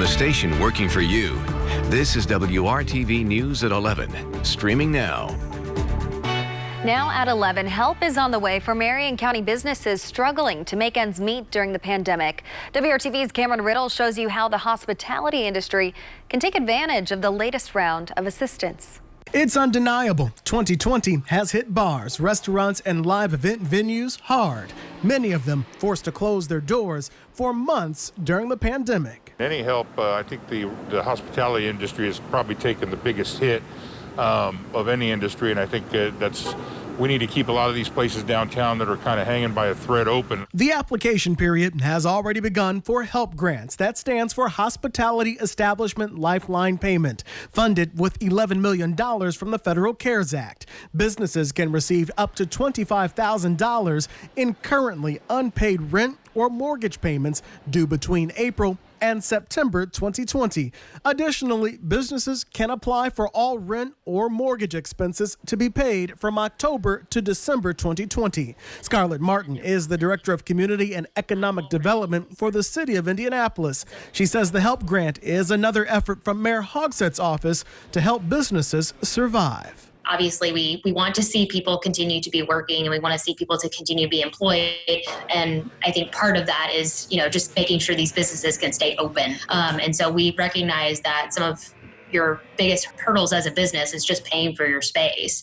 the station working for you. This is WRTV News at 11, streaming now. Now at 11, help is on the way for Marion County businesses struggling to make ends meet during the pandemic. WRTV's Cameron Riddle shows you how the hospitality industry can take advantage of the latest round of assistance. It's undeniable. 2020 has hit bars, restaurants, and live event venues hard. Many of them forced to close their doors for months during the pandemic. Any help, I think the hospitality industry has probably taken the biggest hit of any industry, and I think we need to keep a lot of these places downtown that are kind of hanging by a thread open. The application period has already begun for HELP grants. That stands for Hospitality Establishment Lifeline Payment, funded with $11 million from the Federal CARES Act. Businesses can receive up to $25,000 in currently unpaid rent or mortgage payments due between April and September 2020. Additionally, businesses can apply for all rent or mortgage expenses to be paid from October to December 2020. Scarlett Martin is the Director of Community and Economic Development for the City of Indianapolis. She says the HELP grant is another effort from Mayor Hogsett's office to help businesses survive. Obviously, we want to see people continue to be working, and we want to see people to continue to be employed. And I think part of that is, just making sure these businesses can stay open. And so we recognize that some of your biggest hurdles as a business is just paying for your space,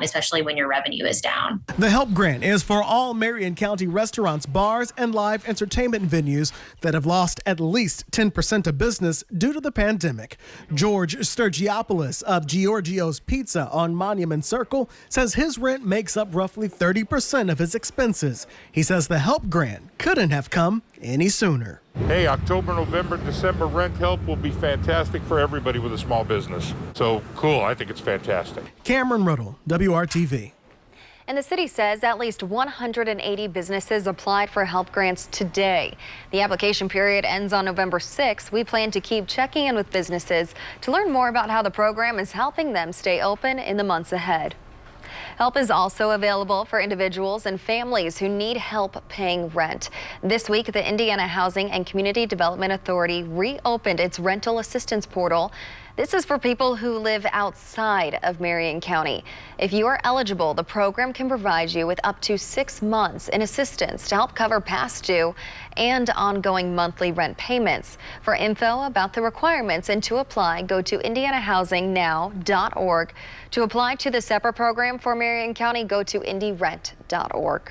especially when your revenue is down. The HELP grant is for all Marion County restaurants, bars, and live entertainment venues that have lost at least 10% of business due to the pandemic. George Sturgiopoulos of Giorgio's Pizza on Monument Circle says his rent makes up roughly 30% of his expenses. He says the HELP grant couldn't have come any sooner. Hey, October, November, December rent help will be fantastic for everybody with a small business. So cool, I think it's fantastic. Cameron Riddle, WRTV. And the city says at least 180 businesses applied for HELP grants today. The application period ends on November 6th. We plan to keep checking in with businesses to learn more about how the program is helping them stay open in the months ahead. Help is also available for individuals and families who need help paying rent. This week, the Indiana Housing and Community Development Authority reopened its rental assistance portal. This is for people who live outside of Marion County. If you are eligible, the program can provide you with up to 6 months in assistance to help cover past due and ongoing monthly rent payments. For info about the requirements and to apply, go to indianahousingnow.org. To apply to the separate program for Marion County, go to indyrent.org.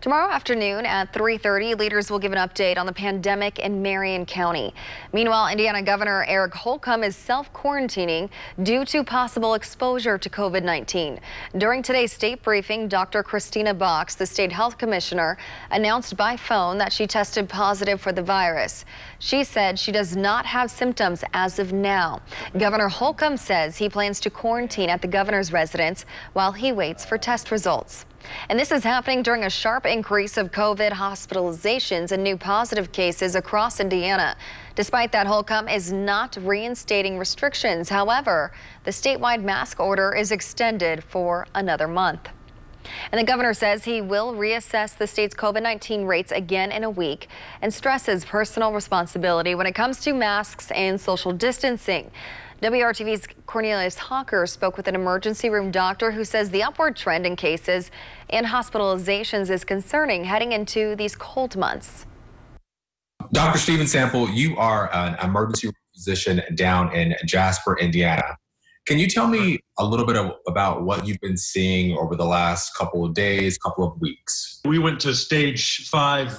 Tomorrow afternoon at 3:30, leaders will give an update on the pandemic in Marion County. Meanwhile, Indiana Governor Eric Holcomb is self-quarantining due to possible exposure to COVID-19. During today's state briefing, Dr. Christina Box, the state health commissioner, announced by phone that she tested positive for the virus. She said she does not have symptoms as of now. Governor Holcomb says he plans to quarantine at the governor's residence while he waits for test results. And this is happening during a sharp increase of COVID hospitalizations and new positive cases across Indiana. Despite that, Holcomb is not reinstating restrictions. However, the statewide mask order is extended for another month. And the governor says he will reassess the state's COVID-19 rates again in a week and stresses personal responsibility when it comes to masks and social distancing. WRTV's Cornelius Hawker spoke with an emergency room doctor who says the upward trend in cases and hospitalizations is concerning heading into these cold months. Dr. Steven Sample, you are an emergency room physician down in Jasper, Indiana. Can you tell me a little bit about what you've been seeing over the last couple of days, couple of weeks? We went to stage 5,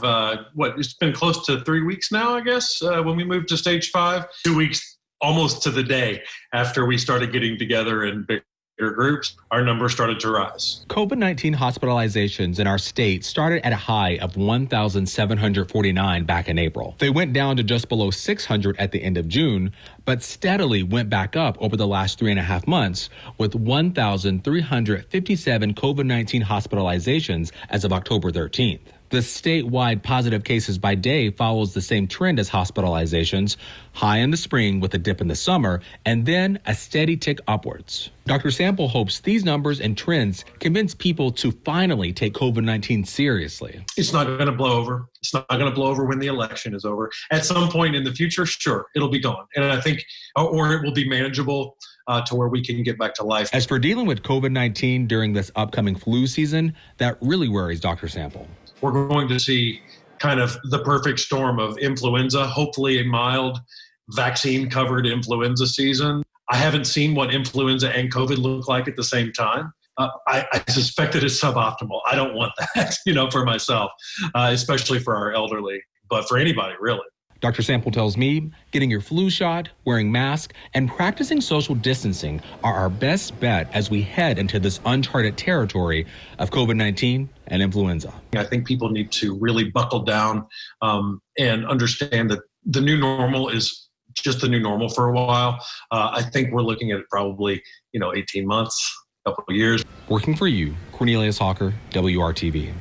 it's been close to 3 weeks now, I guess, when we moved to stage 5. 2 weeks almost to the day after we started getting together in bigger groups, our numbers started to rise. COVID-19 hospitalizations in our state started at a high of 1,749 back in April. They went down to just below 600 at the end of June, but steadily went back up over the last 3.5 months with 1,357 COVID-19 hospitalizations as of October 13th. The statewide positive cases by day follows the same trend as hospitalizations, high in the spring with a dip in the summer, and then a steady tick upwards. Dr. Sample hopes these numbers and trends convince people to finally take COVID-19 seriously. It's not going to blow over. It's not going to blow over when the election is over. At some point in the future, sure, it'll be gone. And I think, or it will be manageable to where we can get back to life. As for dealing with COVID-19 during this upcoming flu season, that really worries Dr. Sample. We're going to see kind of the perfect storm of influenza, hopefully a mild vaccine-covered influenza season. I haven't seen what influenza and COVID look like at the same time. I suspect that it's suboptimal. I don't want that, for myself, especially for our elderly, but for anybody, really. Dr. Sample tells me getting your flu shot, wearing masks, and practicing social distancing are our best bet as we head into this uncharted territory of COVID-19 and influenza. I think people need to really buckle down and understand that the new normal is just the new normal for a while. I think we're looking at it probably, 18 months, a couple of years. Working for you, Cornelius Hawker, WRTV.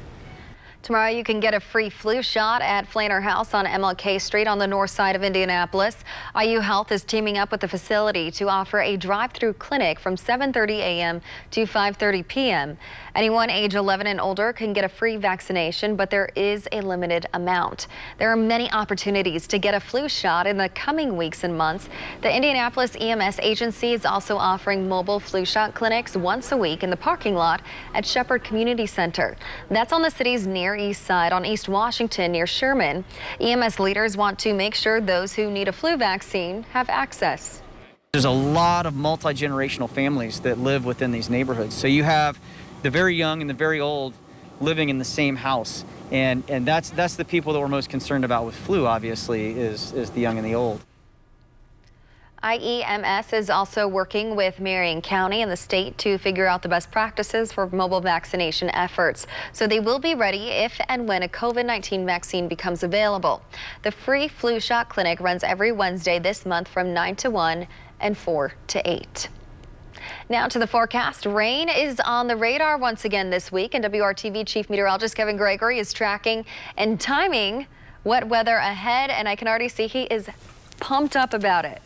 Tomorrow you can get a free flu shot at Flanner House on MLK Street on the north side of Indianapolis. IU Health is teaming up with the facility to offer a drive-through clinic from 7:30 a.m. to 5:30 p.m. Anyone age 11 and older can get a free vaccination, but there is a limited amount. There are many opportunities to get a flu shot in the coming weeks and months. The Indianapolis EMS agency is also offering mobile flu shot clinics once a week in the parking lot at Shepherd Community Center. That's on the city's near east side on East Washington near Sherman. EMS leaders want to make sure those who need a flu vaccine have access. There's a lot of multi-generational families that live within these neighborhoods. So you have the very young and the very old living in the same house. And that's the people that we're most concerned about with flu, obviously, is the young and the old. IEMS is also working with Marion County and the state to figure out the best practices for mobile vaccination efforts. So they will be ready if and when a COVID-19 vaccine becomes available. The free flu shot clinic runs every Wednesday this month from 9 to 1 and 4 to 8. Now to the forecast. Rain is on the radar once again this week, and WRTV Chief Meteorologist Kevin Gregory is tracking and timing wet weather ahead, and I can already see he is pumped up about it.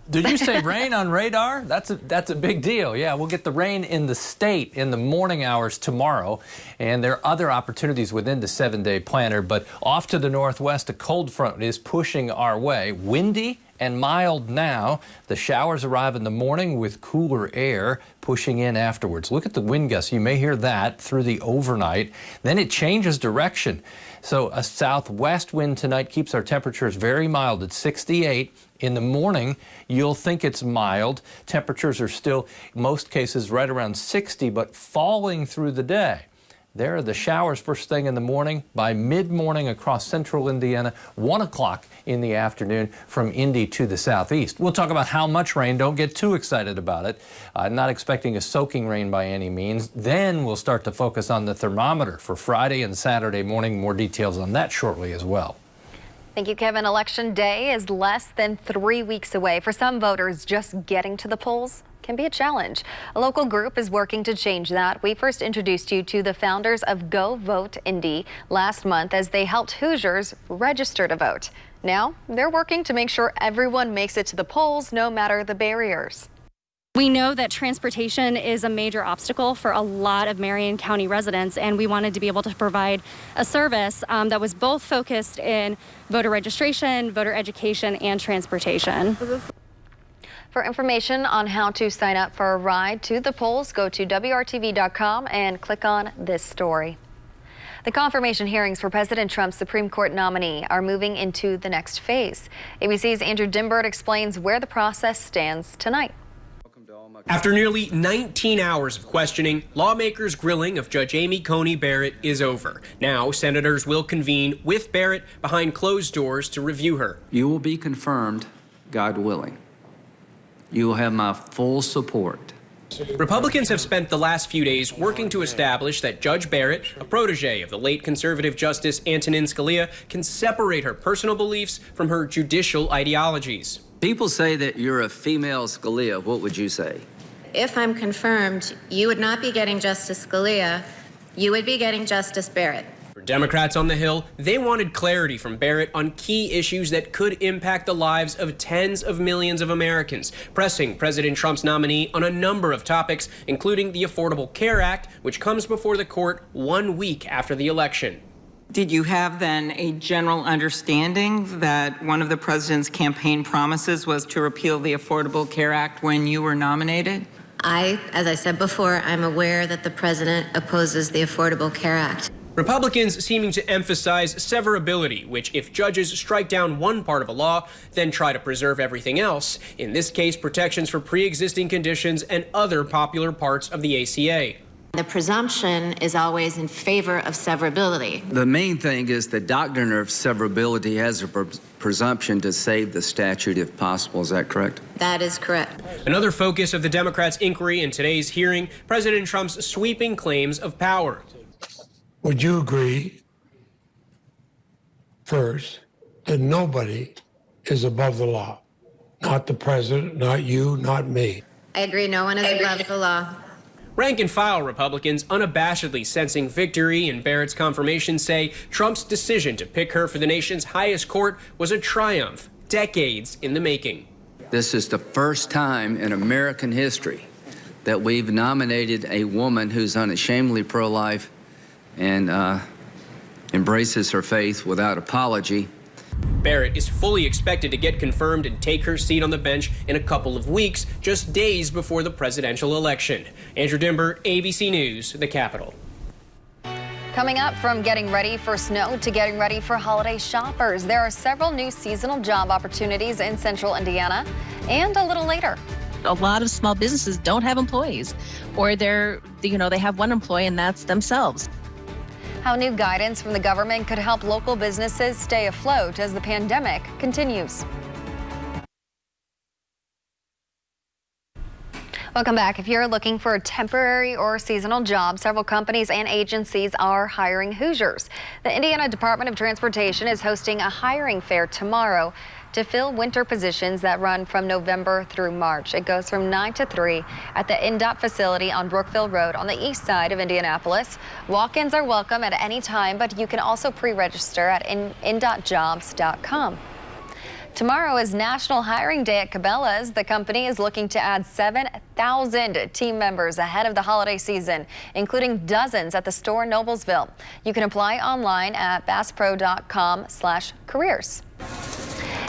Did you say rain on radar? That's a big deal. Yeah, we'll get the rain in the state in the morning hours tomorrow, and there are other opportunities within the 7-day planner, but off to the northwest, a cold front is pushing our way. Windy and mild now. The showers arrive in the morning with cooler air pushing in afterwards. Look at the wind gusts. You may hear that through the overnight. Then it changes direction. So a southwest wind tonight keeps our temperatures very mild at 68. In the morning, you'll think it's mild. Temperatures are still, in most cases, right around 60, but falling through the day. There are the showers first thing in the morning. By mid-morning across central Indiana, 1 o'clock in the afternoon from Indy to the southeast. We'll talk about how much rain. Don't get too excited about it. Not expecting a soaking rain by any means. Then we'll start to focus on the thermometer for Friday and Saturday morning. More details on that shortly as well. Thank you, Kevin. Election day is less than 3 weeks away. For some voters, just getting to the polls can be a challenge. A local group is working to change that. We first introduced you to the founders of Go Vote Indy last month as they helped Hoosiers register to vote. Now they're working to make sure everyone makes it to the polls, no matter the barriers. We know that transportation is a major obstacle for a lot of Marion County residents, and we wanted to be able to provide a service that was both focused in voter registration, voter education, and transportation. For information on how to sign up for a ride to the polls, go to WRTV.com and click on this story. The confirmation hearings for President Trump's Supreme Court nominee are moving into the next phase. ABC's Andrew Dimbert explains where the process stands tonight. After nearly 19 hours of questioning, lawmakers' grilling of Judge Amy Coney Barrett is over. Now, senators will convene with Barrett behind closed doors to review her. You will be confirmed, God willing. You will have my full support. Republicans have spent the last few days working to establish that Judge Barrett, a protege of the late conservative Justice Antonin Scalia, can separate her personal beliefs from her judicial ideologies. People say that you're a female Scalia. What would you say? If I'm confirmed, you would not be getting Justice Scalia. you would be getting Justice Barrett. For Democrats on the Hill, they wanted clarity from Barrett on key issues that could impact the lives of tens of millions of Americans, pressing President Trump's nominee on a number of topics, including the Affordable Care Act, which comes before the court 1 week after the election. Did you have then a general understanding that one of the president's campaign promises was to repeal the Affordable Care Act when you were nominated? As I said before, I'm aware that the president opposes the Affordable Care Act. Republicans seeming to emphasize severability, which if judges strike down one part of a law, then try to preserve everything else. In this case, protections for pre-existing conditions and other popular parts of the ACA. The presumption is always in favor of severability. The main thing is the doctrine of severability has a presumption to save the statute if possible. Is that correct? That is correct. Another focus of the Democrats' inquiry in today's hearing, President Trump's sweeping claims of power. Would you agree, first, that nobody is above the law? Not the president, not you, not me. I agree, no one is above the law. Rank-and-file Republicans unabashedly sensing victory in Barrett's confirmation say Trump's decision to pick her for the nation's highest court was a triumph, decades in the making. This is the first time in American history that we've nominated a woman who's unashamedly pro-life and embraces her faith without apology. Barrett is fully expected to get confirmed and take her seat on the bench in a couple of weeks, just days before the presidential election. Andrew Dimber, ABC News, the Capitol. Coming up, from getting ready for snow to getting ready for holiday shoppers, there are several new seasonal job opportunities in central Indiana. And a little later, a lot of small businesses don't have employees, or they have one employee and that's themselves. How new guidance from the government could help local businesses stay afloat as the pandemic continues. Welcome back. If you're looking for a temporary or seasonal job, several companies and agencies are hiring Hoosiers. The Indiana Department of Transportation is hosting a hiring fair tomorrow to fill winter positions that run from November through March. It goes from 9 to 3 at the INDOT facility on Brookville Road on the east side of Indianapolis. Walk-ins are welcome at any time, but you can also pre-register at indotjobs.com. Tomorrow is National Hiring Day at Cabela's. The company is looking to add 7,000 team members ahead of the holiday season, including dozens at the store in Noblesville. You can apply online at basspro.com/careers.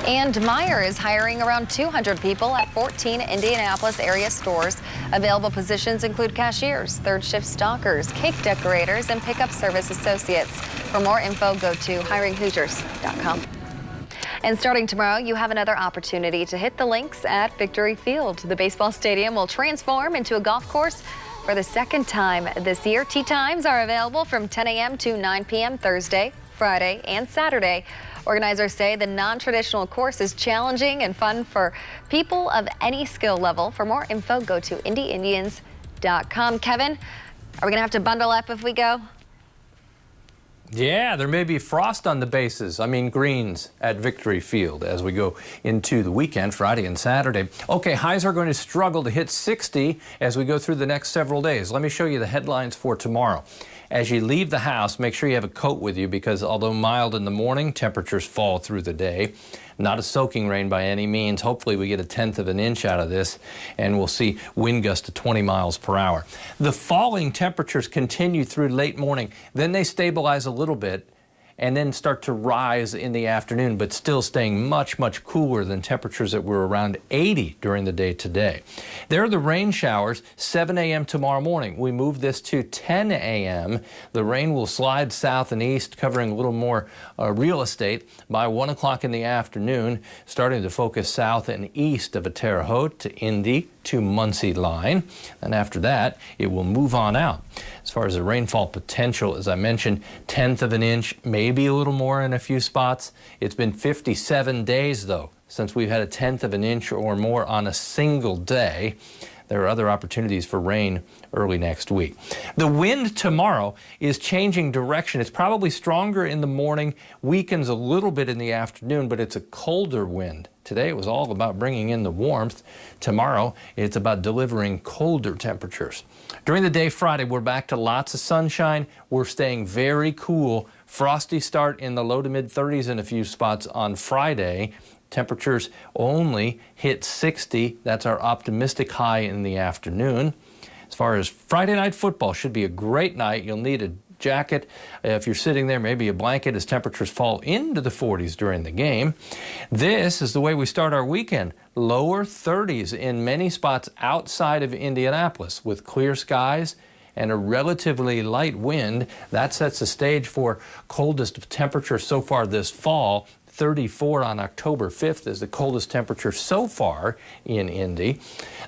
And Meijer is hiring around 200 people at 14 Indianapolis area stores. Available positions include cashiers, third shift stockers, cake decorators, and pickup service associates. For more info, go to hiringhoosiers.com. And starting tomorrow, you have another opportunity to hit the links at Victory Field. The baseball stadium will transform into a golf course for the second time this year. Tee times are available from 10 a.m. to 9 p.m. Thursday, Friday, and Saturday. Organizers say the non-traditional course is challenging and fun for people of any skill level. For more info, go to IndyIndians.com. Kevin, are we going to have to bundle up if we go? Yeah, there may be frost on the bases. Greens at Victory Field as we go into the weekend, Friday and Saturday. Okay, highs are going to struggle to hit 60 as we go through the next several days. Let me show you the headlines for tomorrow. As you leave the house, make sure you have a coat with you because although mild in the morning, temperatures fall through the day. Not a soaking rain by any means. Hopefully we get 1/10 of an inch out of this and we'll see wind gusts to 20 miles per hour. The falling temperatures continue through late morning. Then they stabilize a little bit and then start to rise in the afternoon, but still staying much, much cooler than temperatures that were around 80 during the day today. There are the rain showers, 7 a.m. tomorrow morning. We move this to 10 a.m. The rain will slide south and east, covering a little more real estate by 1 o'clock in the afternoon, starting to focus south and east of Terre Haute to Indy to Muncie line. And after that, it will move on out. As far as the rainfall potential, as I mentioned, 1/10 of an inch, maybe a little more in a few spots. It's been 57 days, though, since we've had 1/10 of an inch or more on a single day. there are other opportunities for rain early next week. The wind tomorrow is changing direction. It's probably stronger in the morning, weakens a little bit in the afternoon, but it's a colder wind. Today it was all about bringing in the warmth. Tomorrow it's about delivering colder temperatures. During the day Friday, we're back to lots of sunshine. We're staying very cool. Frosty start in the low to mid 30s in a few spots on Friday. Temperatures only hit 60. That's our optimistic high in the afternoon. As far as Friday night football, should be a great night. You'll need a jacket. If you're sitting there, maybe a blanket as temperatures fall into the 40s during the game. This is the way we start our weekend. Lower 30s in many spots outside of Indianapolis with clear skies and a relatively light wind. That sets the stage for coldest temperature so far this fall. 34 on October 5th is the coldest temperature so far in Indy.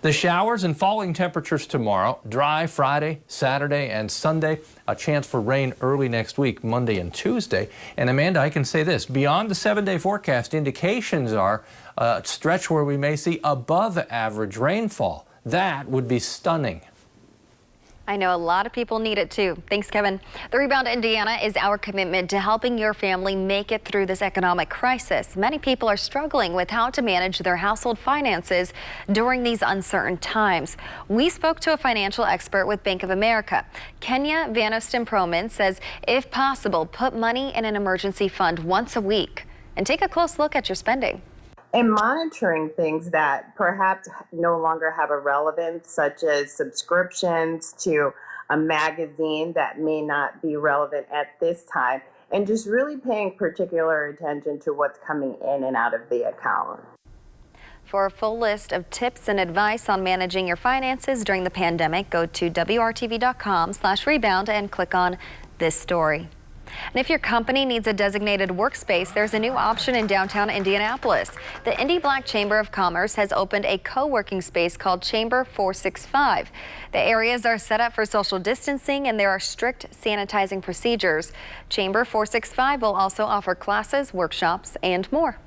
The showers and falling temperatures tomorrow, dry Friday, Saturday, and Sunday. A chance for rain early next week, Monday and Tuesday. And Amanda, I can say this, beyond the 7-day forecast, indications are a stretch where we may see above average rainfall. That would be stunning. I know a lot of people need it too. Thanks, Kevin. The Rebound Indiana is our commitment to helping your family make it through this economic crisis. Many people are struggling with how to manage their household finances during these uncertain times. We spoke to a financial expert with Bank of America. Kenya Vanostin-Proman says, if possible, put money in an emergency fund once a week and take a close look at your spending. And monitoring things that perhaps no longer have a relevance, such as subscriptions to a magazine that may not be relevant at this time, and just really paying particular attention to what's coming in and out of the account. For a full list of tips and advice on managing your finances during the pandemic, go to WRTV.com/rebound and click on this story. And if your company needs a designated workspace, there's a new option in downtown Indianapolis. The Indy Black Chamber of Commerce has opened a co-working space called Chamber 465. The areas are set up for social distancing and there are strict sanitizing procedures. Chamber 465 will also offer classes, workshops, and more.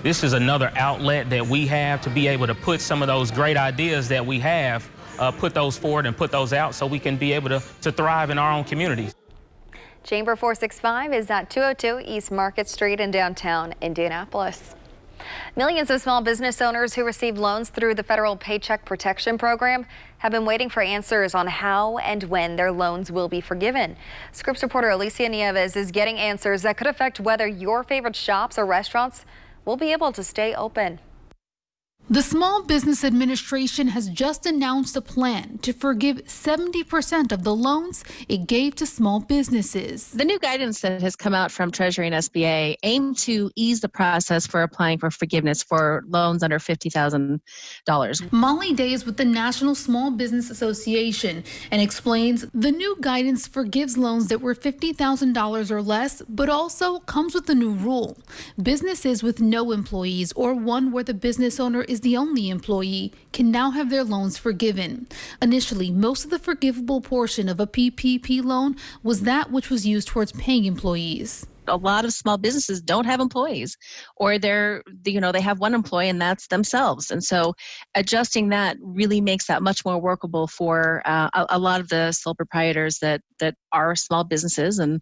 This is another outlet that we have to be able to put some of those great ideas that we have, put those forward and put those out so we can be able to thrive in our own communities. Chamber 465 is at 202 East Market Street in downtown Indianapolis. Millions of small business owners who receive loans through the federal Paycheck Protection Program have been waiting for answers on how and when their loans will be forgiven. Scripps reporter Alicia Nieves is getting answers that could affect whether your favorite shops or restaurants will be able to stay open. The Small Business Administration has just announced a plan to forgive 70% of the loans it gave to small businesses. The new guidance that has come out from Treasury and SBA aim to ease the process for applying for forgiveness for loans under $50,000. Molly Day is with the National Small Business Association and explains the new guidance forgives loans that were $50,000 or less, but also comes with a new rule. Businesses with no employees or one where the business owner is the only employee can now have their loans forgiven. Initially, most of the forgivable portion of a PPP loan was that which was used towards paying employees. A lot of small businesses don't have employees, or they have one employee and that's themselves. And so adjusting that really makes that much more workable for a lot of the sole proprietors that are small businesses and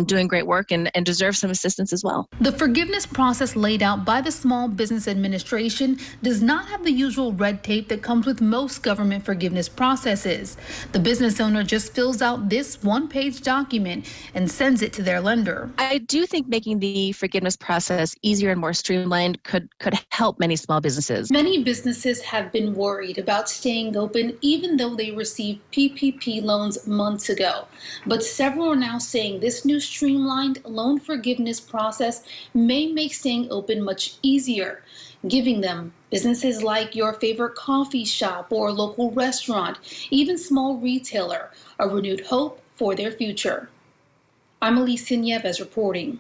doing great work and deserve some assistance as well. The forgiveness process laid out by the Small Business Administration does not have the usual red tape that comes with most government forgiveness processes. The business owner just fills out this one-page document and sends it to their lender. I do think making the forgiveness process easier and more streamlined could help many small businesses. Many businesses have been worried about staying open even though they received PPP loans months ago. But several are now saying this new streamlined loan forgiveness process may make staying open much easier, giving them, businesses like your favorite coffee shop or local restaurant, even small retailer, a renewed hope for their future. I'm Alicia Nieves reporting.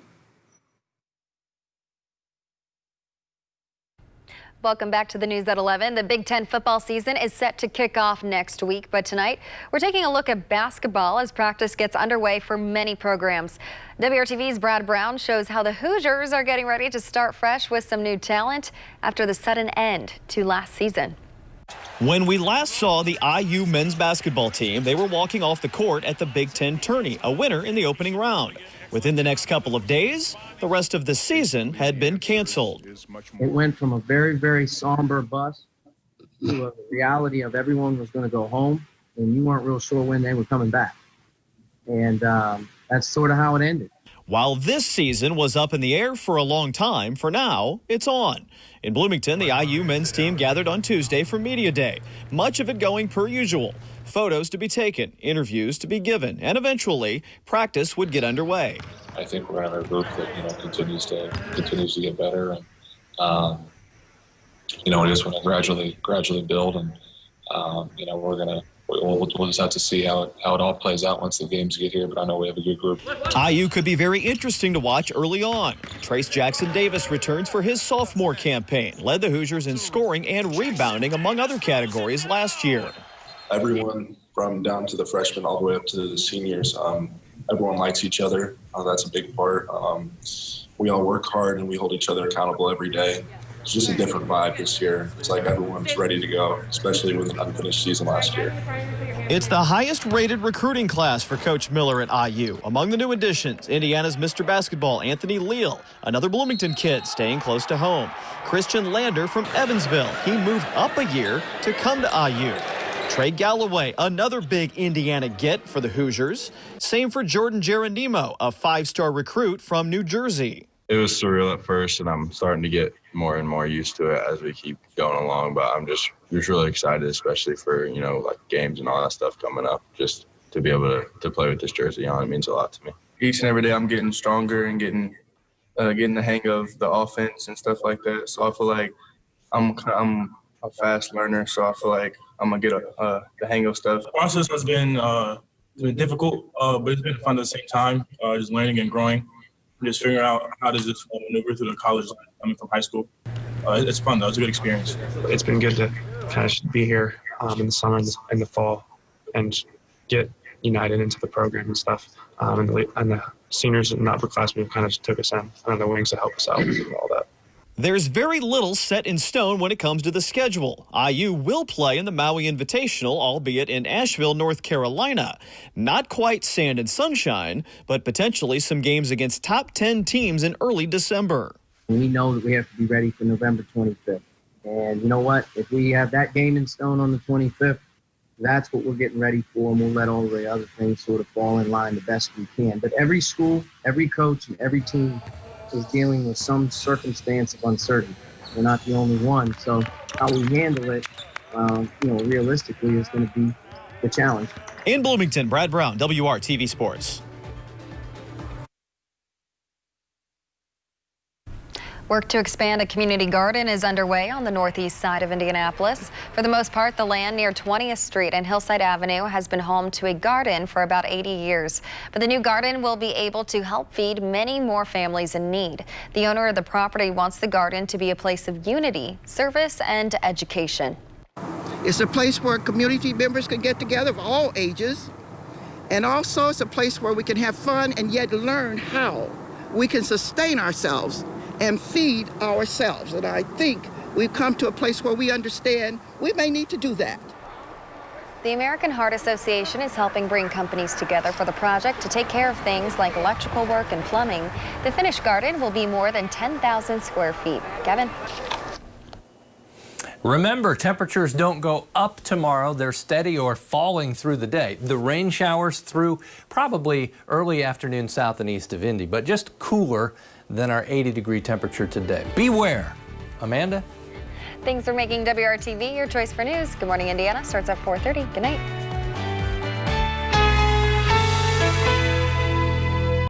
Welcome back to the news at 11. The Big Ten football season is set to kick off next week, but tonight we're taking a look at basketball as practice gets underway for many programs. WRTV's Brad Brown shows how the Hoosiers are getting ready to start fresh with some new talent after the sudden end to last season. When we last saw the IU men's basketball team, they were walking off the court at the Big Ten tourney, a winner in the opening round. Within the next couple of days, the rest of the season had been canceled. It went from a very, very somber bust to a reality of everyone was going to go home, and you weren't real sure when they were coming back. And that's sort of how it ended. While this season was up in the air for a long time, for now, it's on. In Bloomington, the IU men's team gathered on Tuesday for Media Day, much of it going per usual. Photos to be taken, interviews to be given, and eventually, practice would get underway. I think we're in a group that, continues to get better. And, we just want to gradually build. And, we'll just have to see how it all plays out once the games get here, but I know we have a good group. IU could be very interesting to watch early on. Trace Jackson Davis returns for his sophomore campaign, led the Hoosiers in scoring and rebounding among other categories last year. Everyone from down to the freshmen all the way up to the seniors, everyone likes each other. That's a big part. We all work hard and we hold each other accountable every day. It's just a different vibe this year. It's like everyone's ready to go, especially with an unfinished season last year. It's the highest rated recruiting class for Coach Miller at IU. Among the new additions, Indiana's Mr. Basketball, Anthony Leal, another Bloomington kid staying close to home. Christian Lander from Evansville. He moved up a year to come to IU. Trey Galloway, another big Indiana get for the Hoosiers. Same for Jordan Geronimo, a five-star recruit from New Jersey. It was surreal at first, and I'm starting to get more and more used to it as we keep going along. But I'm just really excited, especially for, games and all that stuff coming up. Just to be able to play with this jersey on, it means a lot to me. Each and every day I'm getting stronger and getting the hang of the offense and stuff like that. So I feel like I'm a fast learner, so I feel like I'm going to get the hang of stuff. The process has been difficult, but it's been fun at the same time, just learning and growing. Just figuring out how does this maneuver through the college life coming from high school. It's fun, though. It's a good experience. It's been good to kind of be here in the summer and in the fall and get united into the program and stuff. And the seniors and the upperclassmen kind of just took us in on the wings to help us out with all that. There's very little set in stone when it comes to the schedule. IU will play in the Maui Invitational, albeit in Asheville, North Carolina. Not quite sand and sunshine, but potentially some games against top 10 teams in early December. We know that we have to be ready for November 25th. And you know what? If we have that game in stone on the 25th, that's what we're getting ready for, and we'll let all the other things sort of fall in line the best we can. But every school, every coach, and every team is dealing with some circumstance of uncertainty. We're not the only one. So how we handle it, realistically is going to be the challenge. In Bloomington, Brad Brown, WRTV Sports. Work to expand a community garden is underway on the northeast side of Indianapolis. For the most part, the land near 20th Street and Hillside Avenue has been home to a garden for about 80 years. But the new garden will be able to help feed many more families in need. The owner of the property wants the garden to be a place of unity, service, and education. It's a place where community members can get together of all ages. And also it's a place where we can have fun and yet learn how we can sustain ourselves and feed ourselves. And I think we've come to a place where we understand we may need to do that. The American Heart Association is helping bring companies together for the project to take care of things like electrical work and plumbing. The finished garden will be more than 10,000 square feet. Kevin? Remember, temperatures don't go up tomorrow. They're steady or falling through the day. The rain showers through probably early afternoon south and east of Indy, but just cooler than our 80-degree temperature today. Beware. Amanda? Thanks for making WRTV your choice for news. Good Morning Indiana starts at 4:30. Good night.